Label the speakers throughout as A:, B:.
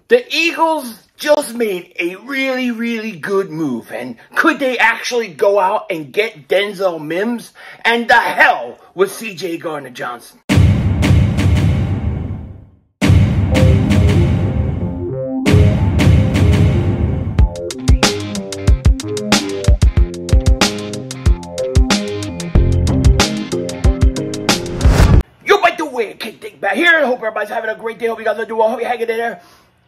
A: The Eagles just made a really, really good move. And could they actually go out and get Denzel Mims? And the hell with Cjgj Gardner-Johnson. Dingbat here. I hope everybody's having a great day. Hope you guys are doing well. Hope you're hanging in there.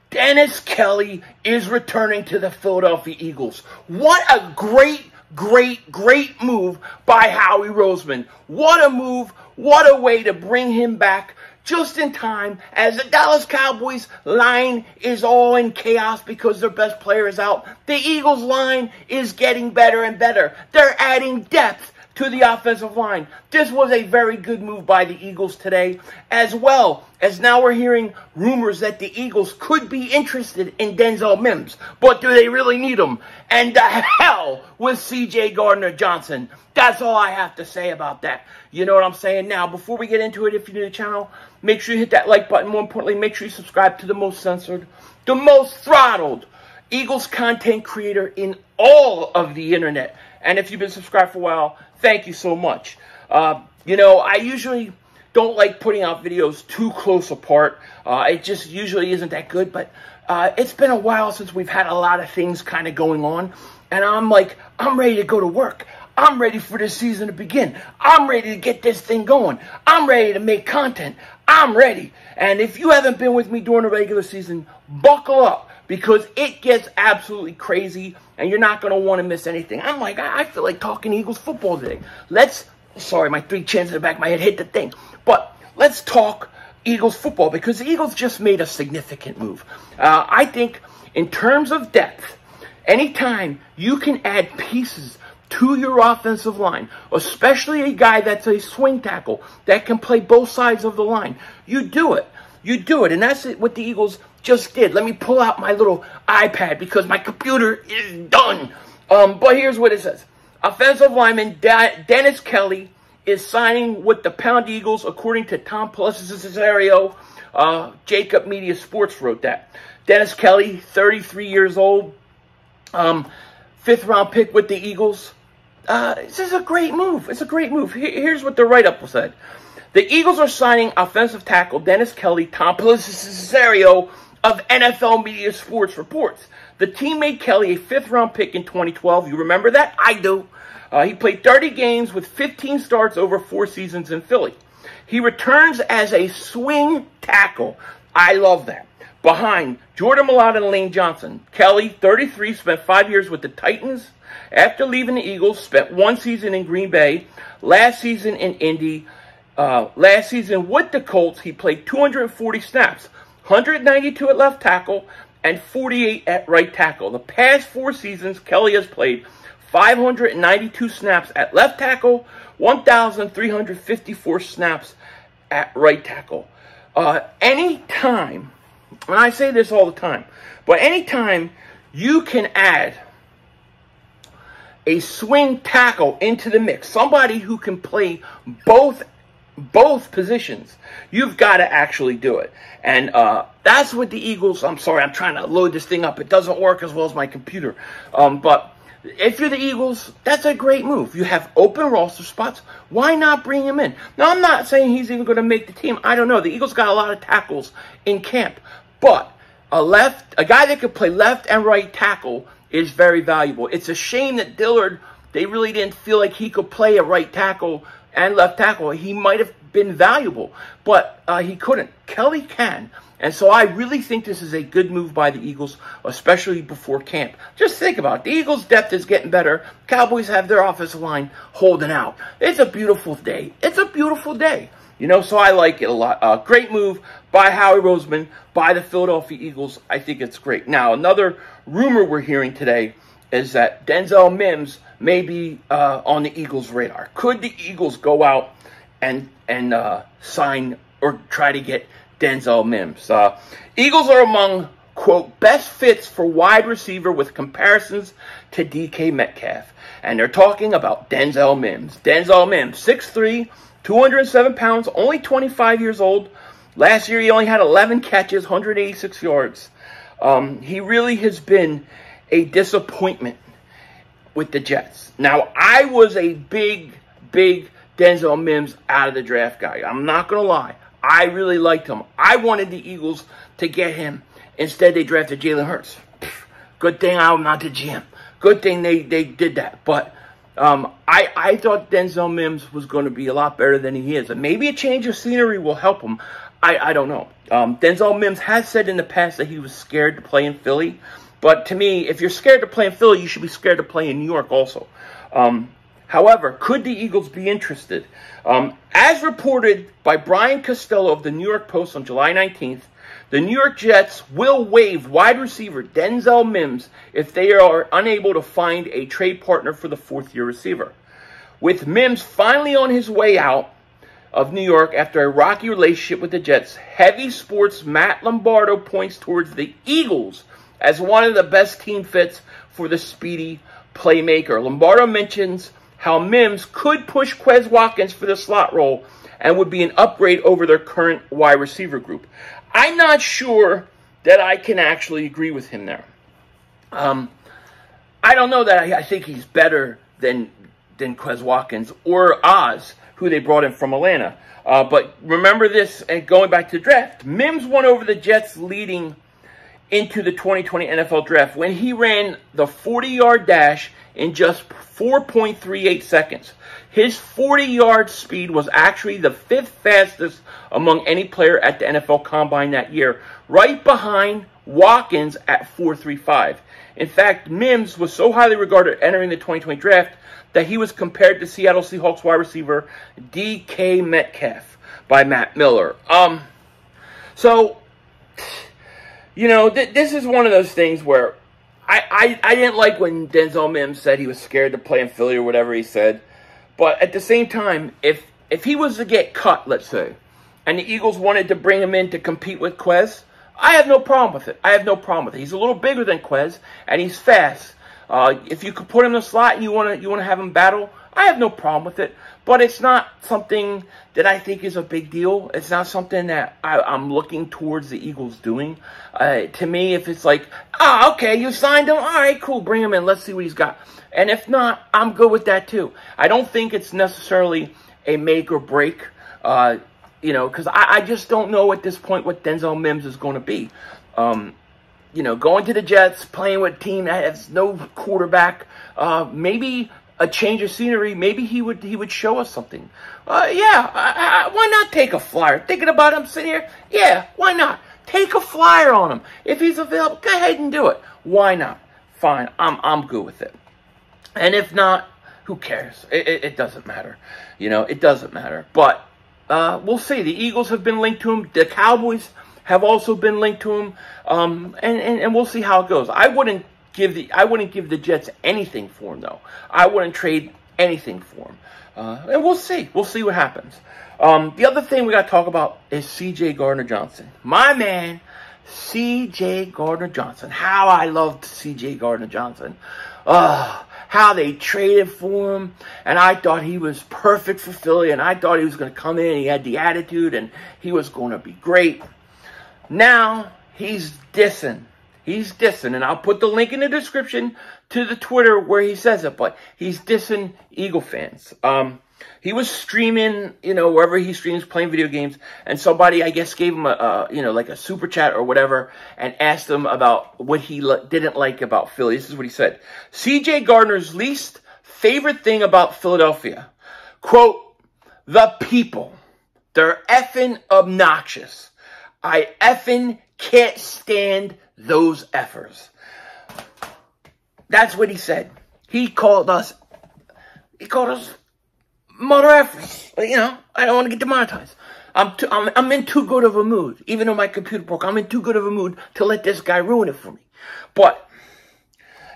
A: Dennis Kelly is returning to the Philadelphia Eagles. What a great move by Howie Roseman. What a move. What a way to bring him back just in time as the Dallas Cowboys line is all in chaos because their best player is out. The Eagles line is getting better and better. They're adding depth to the offensive line. This was a very good move by the Eagles today, as well as now we're hearing rumors that the Eagles could be interested in Denzel Mims. But do they really need him? And the hell with Cjgj Gardner-Johnson. That's all I have to say about that. You know what I'm saying? Now, before we get into it, if you're new to the channel, make sure you hit that like button. More importantly, make sure you subscribe to the most censored, the most throttled Eagles content creator in all of the internet. And if you've been subscribed for a while, thank you so much. You know, I usually don't like putting out videos too close apart. It just usually isn't that good. But it's been a while since we've had a lot of things kind of going on. And I'm ready to go to work. I'm ready for this season to begin. I'm ready to get this thing going. I'm ready to make content. I'm ready. And if you haven't been with me during the regular season, buckle up, because it gets absolutely crazy, and you're not going to want to miss anything. I feel like talking Eagles football today. Sorry, my 3 chins in the back of my head hit the thing. But let's talk Eagles football, because the Eagles just made a significant move. I think in terms of depth, anytime you can add pieces to your offensive line, especially a guy that's a swing tackle that can play both sides of the line, you do it. You do it, and that's what the Eagles just did. Let me pull out my little iPad because my computer is done. But here's what it says. Offensive lineman Dennis Kelly is signing with the Pound Eagles, according to Tom Pelissero. Jacob Media Sports wrote that. Dennis Kelly, 33 years old, 5th round pick with the Eagles. This is a great move. It's a great move. Here's what the write-up said. The Eagles are signing offensive tackle Dennis Kelly, Tom Pelissero of NFL Media Sports reports. The team made Kelly a 5th round pick in 2012. You remember that? I do. He played 30 games with 15 starts over 4 seasons in Philly. He returns as a swing tackle. I love that. Behind Jordan Mailata and Lane Johnson. Kelly, 33, spent 5 years with the Titans. After leaving the Eagles, spent 1 season in Green Bay, last season in Indy. Last season with the Colts, he played 240 snaps, 192 at left tackle and 48 at right tackle. The past 4 seasons, Kelly has played 592 snaps at left tackle, 1,354 snaps at right tackle. Anytime, and I say this all the time, but anytime you can add a swing tackle into the mix, somebody who can play both positions, you've got to actually do it. And that's what the Eagles, I'm sorry, I'm trying to load this thing up. It doesn't work as well as my computer. But if you're the Eagles, that's a great move. You have open roster spots. Why not bring him in? Now, I'm not saying he's even going to make the team. I don't know. The Eagles got a lot of tackles in camp. But a guy that could play left and right tackle is very valuable. It's a shame that Dillard, they really didn't feel like he could play a right tackle and left tackle. He might have been valuable, but he couldn't. Kelly can. And so I really think this is a good move by the Eagles, especially before camp. Just think about it. The Eagles' depth is getting better. Cowboys have their offensive line holding out. It's a beautiful day. It's a beautiful day. You know, so I like it a lot. Great move by Howie Roseman, by the Philadelphia Eagles. I think it's great. Now, another rumor we're hearing today is that Denzel Mims may be on the Eagles' radar. Could the Eagles go out and sign or try to get Denzel Mims? Eagles are among, quote, best fits for wide receiver with comparisons to DK Metcalf. And they're talking about Denzel Mims. Denzel Mims, 6'3", 207 pounds, only 25 years old. Last year, he only had 11 catches, 186 yards. He really has been a disappointment with the Jets. Now, I was a big Denzel Mims out of the draft guy. I'm not going to lie. I really liked him. I wanted the Eagles to get him. Instead, they drafted Jalen Hurts. Good thing I'm not the GM. Good thing they did that. But I thought Denzel Mims was going to be a lot better than he is. And maybe a change of scenery will help him. I don't know. Denzel Mims has said in the past that he was scared to play in Philly. But to me, if you're scared to play in Philly, you should be scared to play in New York also. However, could the Eagles be interested? As reported by Brian Costello of the New York Post on July 19th, the New York Jets will waive wide receiver Denzel Mims if they are unable to find a trade partner for the fourth-year receiver. With Mims finally on his way out of New York after a rocky relationship with the Jets, Heavy Sports' Matt Lombardo points towards the Eagles as one of the best team fits for the speedy playmaker. Lombardo mentions how Mims could push Quez Watkins for the slot role and would be an upgrade over their current wide receiver group. I'm not sure that I can actually agree with him there. I don't know that I think he's better than Quez Watkins or Oz, who they brought in from Atlanta. But remember this, and going back to the draft, Mims won over the Jets leading into the 2020 NFL Draft when he ran the 40-yard dash in just 4.38 seconds. His 40-yard speed was actually the 5th fastest among any player at the NFL Combine that year, right behind Watkins at 4.35. In fact, Mims was so highly regarded entering the 2020 Draft that he was compared to Seattle Seahawks wide receiver DK Metcalf by Matt Miller. So, you know, this is one of those things where I didn't like when Denzel Mims said he was scared to play in Philly or whatever he said. But at the same time, if he was to get cut, let's say, and the Eagles wanted to bring him in to compete with Quez, I have no problem with it. I have no problem with it. He's a little bigger than Quez, and he's fast. If you could put him in the slot and you want to have him battle, I have no problem with it. But it's not something that I think is a big deal. It's not something that I'm looking towards the Eagles doing. To me, if it's like, okay, you signed him. All right, cool, bring him in. Let's see what he's got. And if not, I'm good with that too. I don't think it's necessarily a make or break, you know, because I just don't know at this point what Denzel Mims is going to be. You know, going to the Jets, playing with a team that has no quarterback, maybe a change of scenery, maybe he would show us something. Yeah, why not take a flyer? Thinking about him sitting here, yeah, why not? Take a flyer on him. If he's available, go ahead and do it. Why not? Fine, I'm good with it. And if not, who cares? It doesn't matter. You know, it doesn't matter. But we'll see. The Eagles have been linked to him. The Cowboys have also been linked to him. And we'll see how it goes. I wouldn't give the Jets anything for him, though. I wouldn't trade anything for him. And we'll see. We'll see what happens. The other thing we got to talk about is Cjgj Gardner-Johnson. My man, Cjgj Gardner-Johnson. How I loved Cjgj Gardner-Johnson. How they traded for him, and I thought he was perfect for Philly, and I thought he was going to come in, he had the attitude, and he was going to be great. Now, he's dissing. He's dissing, and I'll put the link in the description to the Twitter where he says it, but he's dissing Eagle fans. He was streaming, you know, wherever he streams, playing video games, and somebody, I guess, gave him a you know, like a super chat or whatever, and asked him about what he didn't like about Philly. This is what he said. Cjgj Gardner's least favorite thing about Philadelphia, quote, the people. They're effing obnoxious. I effing can't stand those effers. That's what he said. He called us mother effers. You know, I don't want to get demonetized. I'm in too good of a mood. Even though my computer broke, I'm in too good of a mood to let this guy ruin it for me. But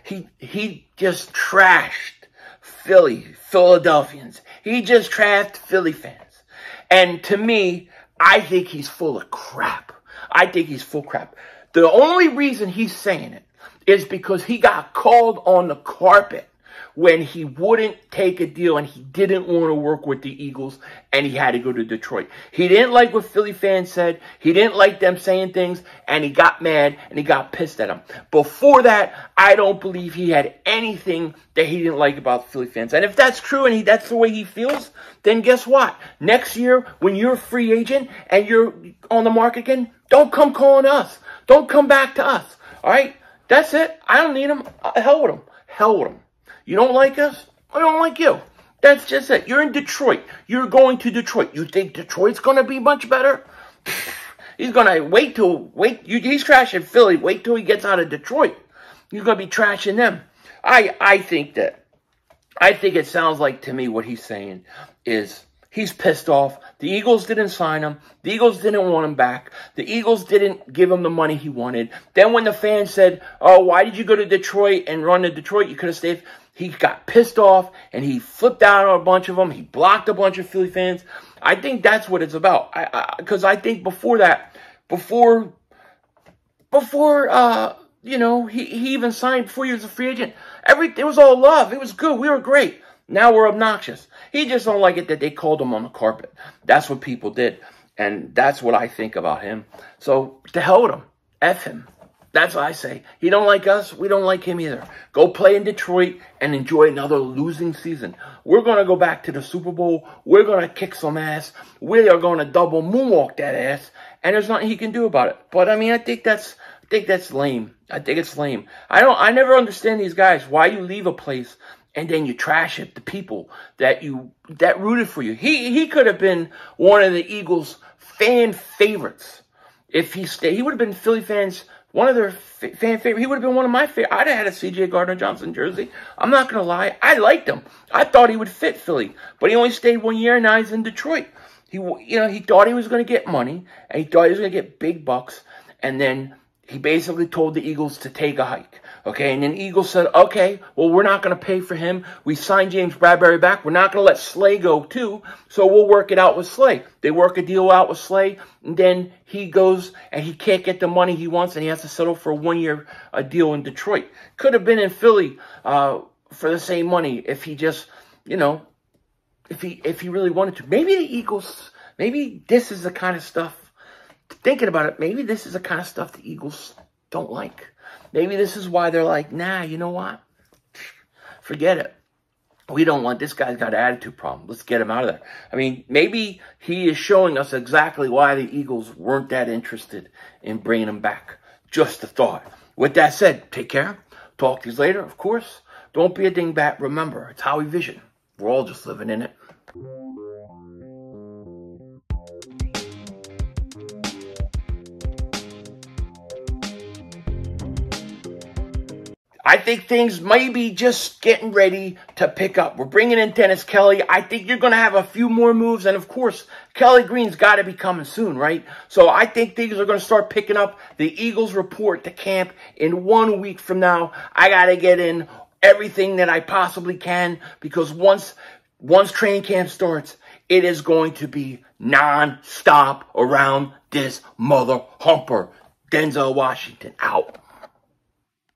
A: he just trashed Philadelphians. He just trashed Philly fans. And to me, I think he's full of crap. I think he's full of crap. The only reason he's saying it is because he got called on the carpet when he wouldn't take a deal and he didn't want to work with the Eagles and he had to go to Detroit. He didn't like what Philly fans said. He didn't like them saying things, and he got mad and he got pissed at them. Before that, I don't believe he had anything that he didn't like about the Philly fans. And if that's true and that's the way he feels, then guess what? Next year, when you're a free agent and you're on the market again, don't come calling us. Don't come back to us. All right? That's it. I don't need him. Hell with him. Hell with him. You don't like us? I don't like you. That's just it. You're in Detroit. You're going to Detroit. You think Detroit's going to be much better? He's going to he's trashing Philly. Wait till he gets out of Detroit. He's going to be trashing them. I think it sounds like to me what he's saying is he's pissed off. The Eagles didn't sign him. The Eagles didn't want him back. The Eagles didn't give him the money he wanted. Then when the fans said, oh, why did you go to Detroit and run to Detroit? You could have stayed. He got pissed off and he flipped out on a bunch of them. He blocked a bunch of Philly fans. I think that's what it's about. Because I think before that, before he even signed 4 years of free agent, it was all love. It was good. We were great. Now we're obnoxious. He just don't like it that they called him on the carpet. That's what people did. And that's what I think about him. So, to hell with him. F him. That's what I say. He don't like us. We don't like him either. Go play in Detroit and enjoy another losing season. We're going to go back to the Super Bowl. We're going to kick some ass. We are going to double moonwalk that ass. And there's nothing he can do about it. But, I mean, I think that's lame. I think it's lame. I never understand these guys. Why you leave a place and then you trash it, the people that rooted for you. He could have been one of the Eagles' fan favorites if he stayed. He would have been Philly fans, one of their fan favorites. He would have been one of my favorites. I'd have had a Cjgj Gardner-Johnson jersey. I'm not going to lie. I liked him. I thought he would fit Philly. But he only stayed 1 year, and now he's in Detroit. He thought he was going to get money, and he thought he was going to get big bucks, and then he basically told the Eagles to take a hike, okay? And then the Eagles said, okay, well, we're not going to pay for him. We signed James Bradbury back. We're not going to let Slay go, too, so we'll work it out with Slay. They work a deal out with Slay, and then he goes and he can't get the money he wants, and he has to settle for a 1 year deal in Detroit. Could have been in Philly for the same money if he just, if he really wanted to. Maybe the Eagles, maybe this is the kind of stuff, thinking about it, maybe this is the kind of stuff the Eagles don't like. Maybe this is why they're like, nah, you know what? Forget it. We don't want this guy's got an attitude problem. Let's get him out of there. I mean, maybe he is showing us exactly why the Eagles weren't that interested in bringing him back. Just a thought. With that said, take care. Talk to you later, of course. Don't be a dingbat. Remember, it's Howie Vision. We're all just living in it. I think things may be just getting ready to pick up. We're bringing in Dennis Kelly. I think you're going to have a few more moves. And, of course, Kelly Green's got to be coming soon, right? So I think things are going to start picking up. The Eagles report to camp in 1 week from now. I got to get in everything that I possibly can because once training camp starts, it is going to be non-stop around this mother humper. Denzel Washington out.